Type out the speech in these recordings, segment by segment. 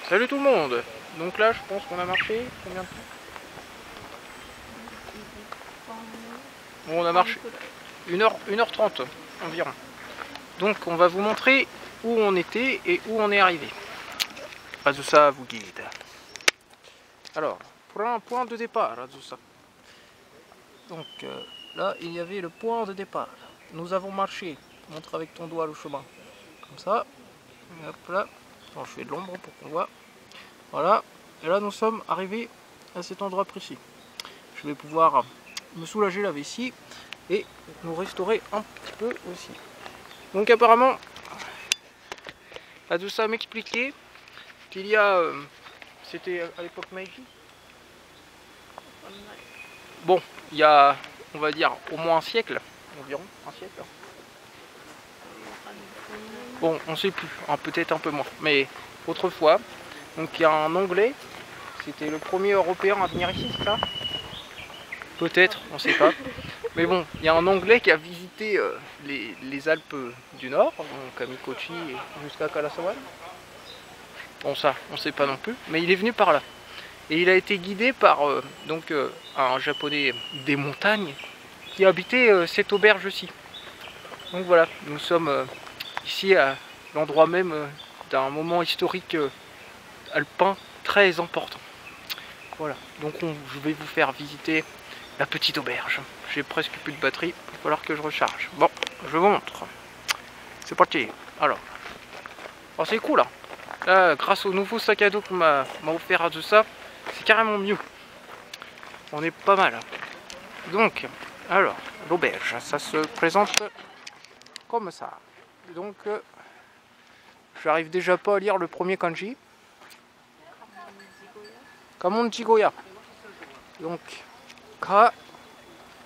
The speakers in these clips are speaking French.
Salut tout le monde. Donc là je pense qu'on a marché combien de temps? Bon, on a marché 1h30 environ. Donc on va vous montrer où on était et où on est arrivé. Azusa vous guide. Alors, pour un point de départ, Azusa. Donc là il y avait le point de départ. Nous avons marché. Montre avec ton doigt le chemin. Comme ça. Et hop là. Alors, je fais de l'ombre pour qu'on voit. Voilà. Et là nous sommes arrivés à cet endroit précis. Je vais pouvoir me soulager la vessie et nous restaurer un petit peu aussi. Donc apparemment, Azusa m'expliquait qu'il y a, c'était à l'époque Meiji. Bon, il y a, on va dire, au moins un siècle, environ un siècle. Bon, on sait plus, hein, peut-être un peu moins, mais autrefois, donc il y a un Anglais, c'était le premier Européen à venir ici, c'est ça? Peut-être, on ne sait pas. Mais bon, il y a un Anglais qui a visité les Alpes du Nord, donc à Mikochi jusqu'à Kalasawan. Bon, ça, on ne sait pas non plus, mais il est venu par là. Et il a été guidé par un japonais des montagnes qui habitait cette auberge-ci. Donc voilà, nous sommes ici à l'endroit même d'un moment historique alpin très important. Voilà, donc je vais vous faire visiter la petite auberge. J'ai presque plus de batterie, il va falloir que je recharge. Bon, je vous montre. C'est parti. Alors c'est cool là. Là, grâce au nouveau sac à dos qu'on m'a offert à tout ça, c'est carrément mieux. On est pas mal. Donc, alors, l'auberge, ça se présente comme ça. Donc, j'arrive déjà pas à lire le premier kanji. Kamonjigoya. Donc,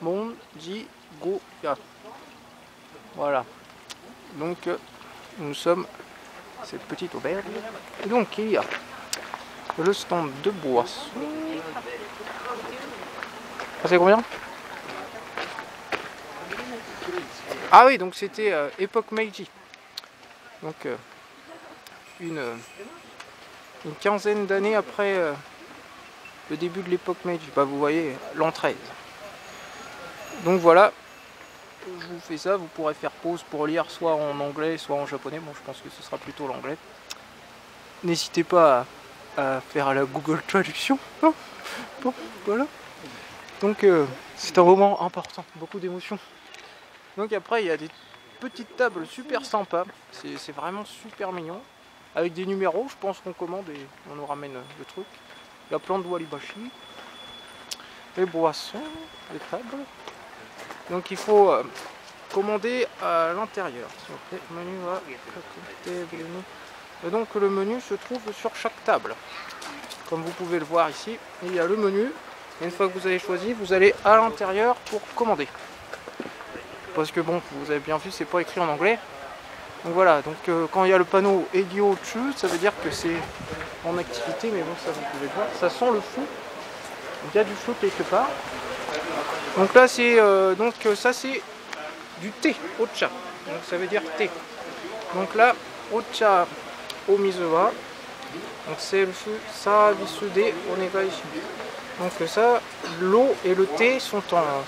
Kamonjigoya. Voilà. Donc, nous sommes cette petite auberge. Et donc, il y a le stand de boissons. Ah, c'est combien? Ah oui, donc c'était époque Meiji. Donc, une quinzaine d'années après le début de l'époque Meiji. Bah, vous voyez, l'an 13. Donc voilà. Je vous fais ça, vous pourrez faire pause pour lire soit en anglais, soit en japonais. Bon, je pense que ce sera plutôt l'anglais. N'hésitez pas à faire la Google Traduction. Bon, voilà. Donc, c'est un moment important, beaucoup d'émotions. Donc après, il y a des petites tables super sympas. C'est vraiment super mignon. Avec des numéros, je pense qu'on commande et on nous ramène le truc. Il y a plein de walibashi. Les boissons, les tables. Donc il faut commander à l'intérieur. Menu à côté, menu. Et donc le menu se trouve sur chaque table. Comme vous pouvez le voir ici, il y a le menu. Et une fois que vous avez choisi, vous allez à l'intérieur pour commander. Parce que bon, vous avez bien vu, c'est pas écrit en anglais. Donc voilà, donc quand il y a le panneau Egyochu, ça veut dire que c'est en activité, mais bon, ça vous pouvez le voir. Ça sent le fou. Donc il y a du feu quelque part. Donc là c'est ça c'est du thé, ocha. Donc ça veut dire thé. Donc là, ocha omizuwa. Donc c'est le feu savisude onegai shimasu. Donc ça, l'eau et le thé sont en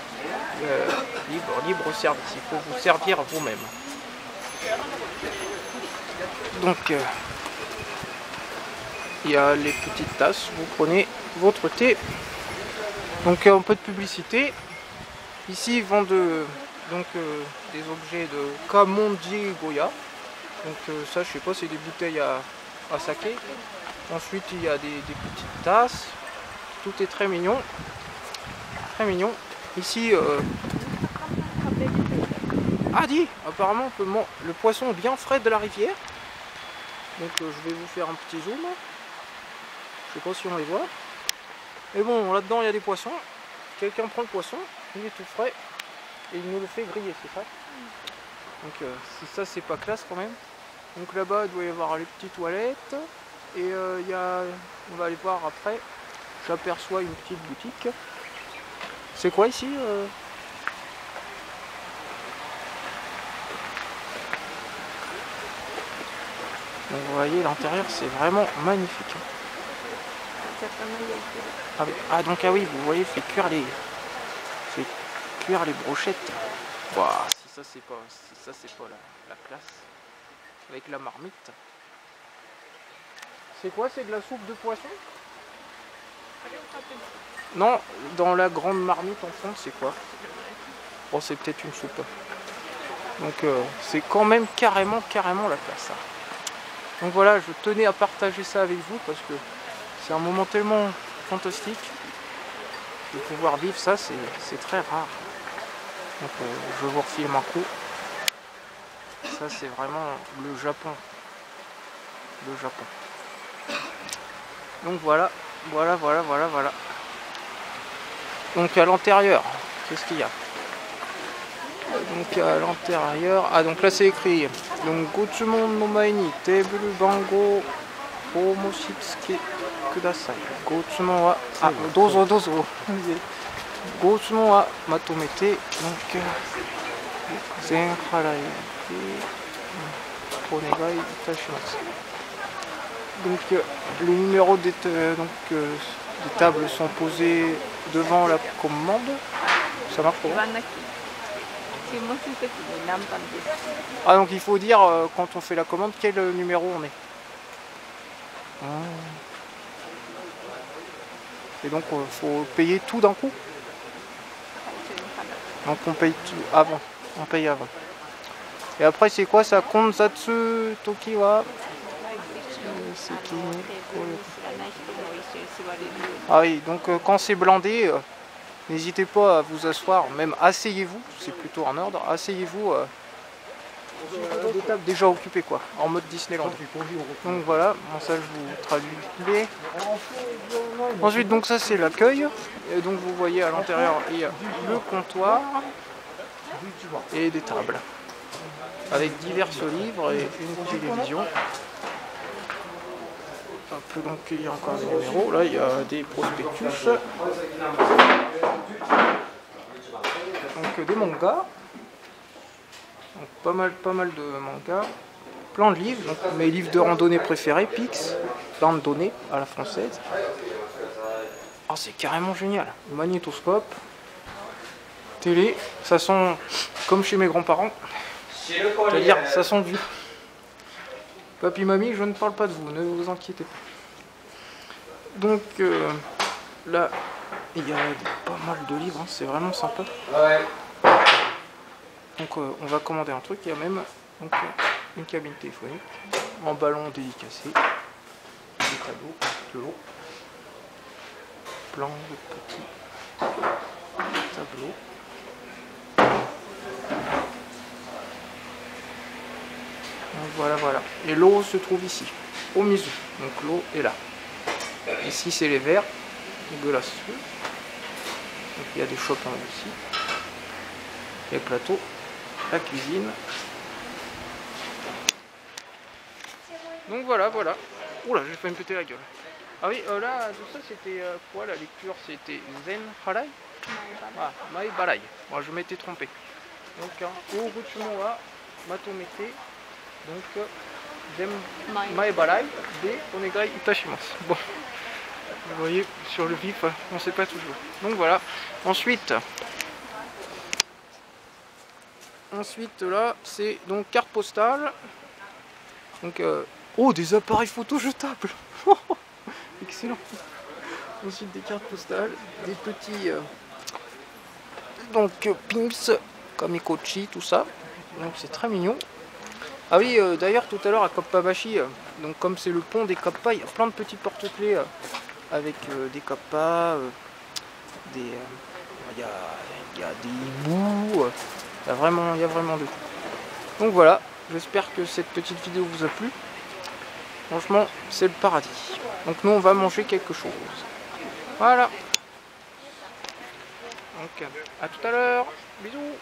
libre service. Il faut vous servir vous-même. Donc il y a les petites tasses, vous prenez votre thé. Donc un peu de publicité. Ici ils vendent des objets de Kamonjigoya. Donc ça je sais pas, c'est des bouteilles à saké. Ensuite il y a des petites tasses. Tout est très mignon. Très mignon. Ici apparemment le poisson bien frais de la rivière. Donc je vais vous faire un petit zoom. Je sais pas si on les voit. Mais bon, là-dedans il y a des poissons. Quelqu'un prend le poisson, il est tout frais et il nous le fait griller, c'est ça. Donc ça c'est pas classe quand même. Donc là-bas il doit y avoir les petites toilettes. Et on va aller voir après. J'aperçois une petite boutique. C'est quoi ici Donc vous voyez, l'intérieur c'est vraiment magnifique. Ah oui, donc ah oui, vous voyez, fait cuire les brochettes. Waouh, si ça c'est pas la classe. Avec la marmite. C'est quoi? C'est de la soupe de poisson? Non, dans la grande marmite en fond, c'est quoi? Bon, c'est peut-être une soupe. Donc c'est quand même carrément la classe. Donc voilà, je tenais à partager ça avec vous parce que c'est un moment tellement fantastique de pouvoir vivre ça, c'est très rare. Donc je vous refilme un coup. Ça c'est vraiment le Japon. Le Japon. Donc voilà. Donc à l'intérieur, qu'est-ce qu'il y a? Donc à l'intérieur, donc là c'est écrit. Donc Gotsumon no mae ni table bango omoshitsuke kudasai. Gotsumon wa dozo. Gotsumon wa matomete donc zen harai de onegai itashimasu. Donc les numéros des tables sont posés devant la commande. Ça marche comment? Ah, donc il faut dire quand on fait la commande quel numéro on est. Et donc il faut payer tout d'un coup. Donc on paye tout avant. On paye avant. Et après c'est quoi ça? Konzatsu Toki wa ah oui, donc quand c'est blindé, n'hésitez pas à vous asseoir, même asseyez-vous, c'est plutôt en ordre, asseyez-vous des tables déjà occupées quoi, en mode Disneyland. Donc voilà, bon, ça je vous traduis. Ensuite donc ça c'est l'accueil, et donc vous voyez à l'intérieur il y a le comptoir et des tables, avec divers livres et une télévision. Donc il y a encore des numéros, là il y a des prospectus, donc des mangas, donc pas mal de mangas, plein de livres, donc mes livres de randonnée préférés, Pix, randonnée à la française. Oh, c'est carrément génial, magnétoscope, télé, ça sent comme chez mes grands-parents, c'est-à-dire ça sent vieux. Papy, mamie, je ne parle pas de vous, ne vous inquiétez pas. Donc là, il y a pas mal de livres, hein, c'est vraiment sympa. Donc on va commander un truc, il y a même donc, une cabine téléphonique, en ballon dédicacé, des tableaux, de l'eau, plein de petits tableaux. Donc voilà. Et l'eau se trouve ici, au Mizu. Donc l'eau est là. Ici c'est les verres, glacieux. Donc il y a des chopins aussi. Les plateaux, la cuisine. Donc voilà. Oula, j'ai failli me péter la gueule. Ah oui, là, tout ça c'était quoi la lecture? C'était Zen Harai? Ah, Mae Barai. Moi je m'étais trompé. Donc, Ogutsumo wa Matomete. Donc, Mae Barai de Onegai Itashimasu. Bon, vous voyez, sur le vif, on ne sait pas toujours. Donc voilà. Ensuite là, c'est donc carte postale. Donc, oh, des appareils photo jetables. Excellent. Ensuite, des cartes postales, des petits donc pins, kamikochi, tout ça. Donc, c'est très mignon. Ah oui, d'ailleurs tout à l'heure à Kappabashi, donc comme c'est le pont des Kappa, il y a plein de petits porte-clés avec des Kappa, il y a des hiboux, il y a vraiment de tout. Donc voilà, j'espère que cette petite vidéo vous a plu. Franchement, c'est le paradis. Donc nous on va manger quelque chose. Voilà. Donc à tout à l'heure. Bisous.